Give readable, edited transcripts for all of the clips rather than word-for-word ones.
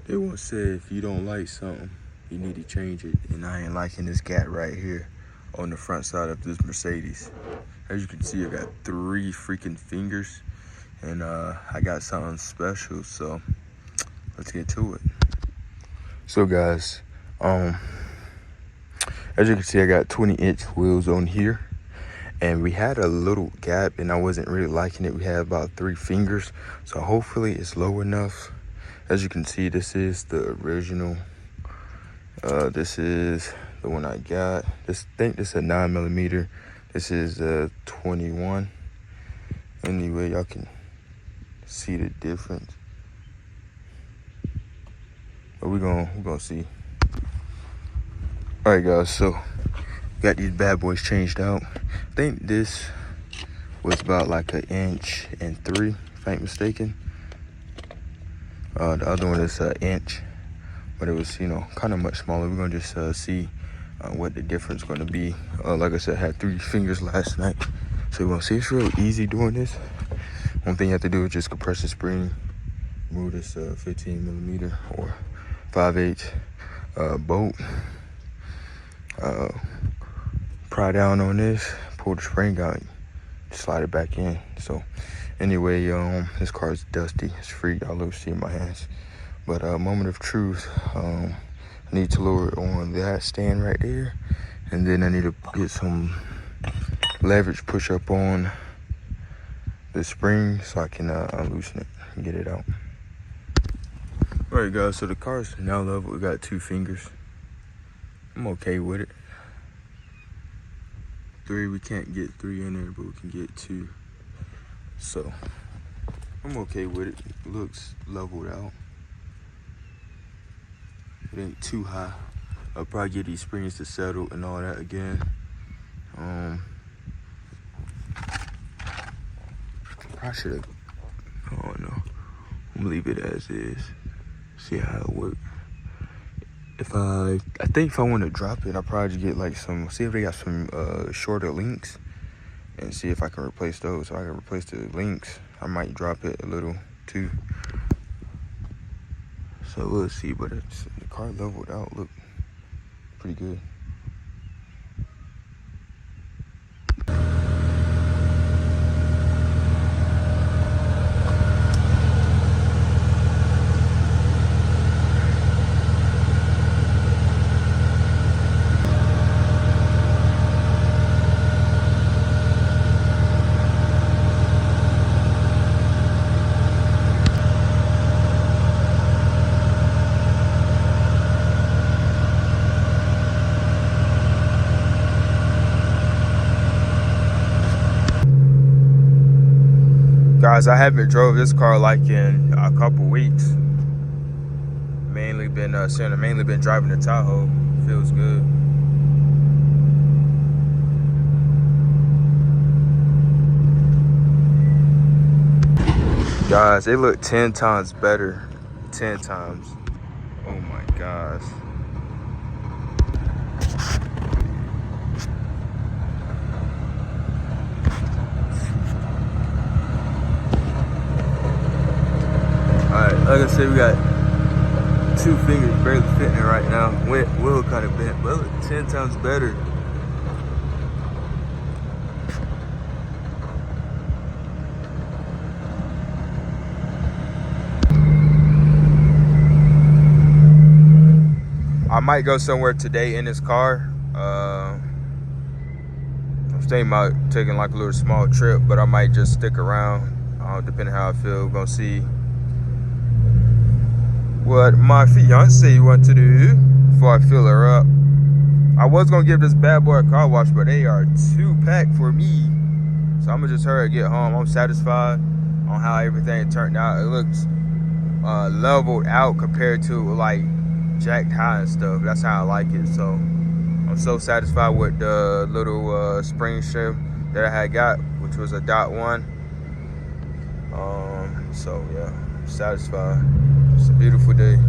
It once said if you don't like something, you need to change it. And I ain't liking this gap right here on the front side of this Mercedes. As you can see, I got 3 freaking fingers, and I got something special, so let's get to it. So guys, as you can see, I got 20-inch wheels on here, and we had a little gap and I wasn't really liking it. We had about 3 fingers, so hopefully it's low enough. As you can see, this is the original. This is the one I got. I think this is a 9mm. This is 21. Anyway, y'all can see the difference. But we're gonna see. All right, guys. So got these bad boys changed out. I think this was about like 1.3 inches, if I ain't mistaken. The other one is 1 inch, but it was, you know, kind of much smaller. We're gonna just see what the difference gonna be. Like I said, I had 3 fingers last night, so we're gonna see. It's real easy doing this. One thing you have to do is just compress the spring, move this 15mm or 5/8 bolt, pry down on this, pull the spring out, slide it back in. So anyway, this car is dusty. It's free. Y'all see my hands. But moment of truth, I need to lower it on that stand right there, and then I need to get some leverage push up on the spring so I can loosen it and get it out. All right, guys. So the car is now level. We got 2 fingers. I'm okay with it. 3, we can't get 3 in there, but we can get 2. So I'm okay with it. It looks leveled out. It ain't too high. I'll probably get these springs to settle and all that again. Probably should have, I don't know. I'm gonna leave it as is. See how it works. I think if I want to drop it, I'll probably just get like see if they got some shorter links and see if I can replace those. So I can replace the links. I might drop it a little too. So we'll see, but the car leveled out, look pretty good. Guys, I haven't drove this car like in a couple weeks. Mainly been driving the Tahoe. Feels good. Guys, they look 10 times better. 10 times. Oh my gosh. Like I said, we got 2 fingers barely fitting right now. Wheel kind of bent, but it look 10 times better. I might go somewhere today in this car. I'm thinking about taking like a little small trip, but I might just stick around, depending how I feel. We're gonna see what my fiance wants to do before I fill her up. I was gonna give this bad boy a car wash, but they are too packed for me. So I'm gonna just hurry and get home. I'm satisfied on how everything turned out. It looks leveled out compared to like jacked high and stuff. That's how I like it. So I'm so satisfied with the little spring shift that I had got, which was a .1. So yeah, I'm satisfied. It's a beautiful day.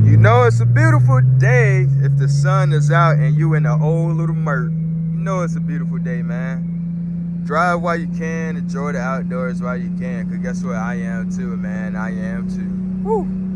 You know it's a beautiful day if the sun is out and you in the old little Merc. You know it's a beautiful day, man. drive while you can, enjoy the outdoors while you can, because guess what? I am too, man. I am too. Woo!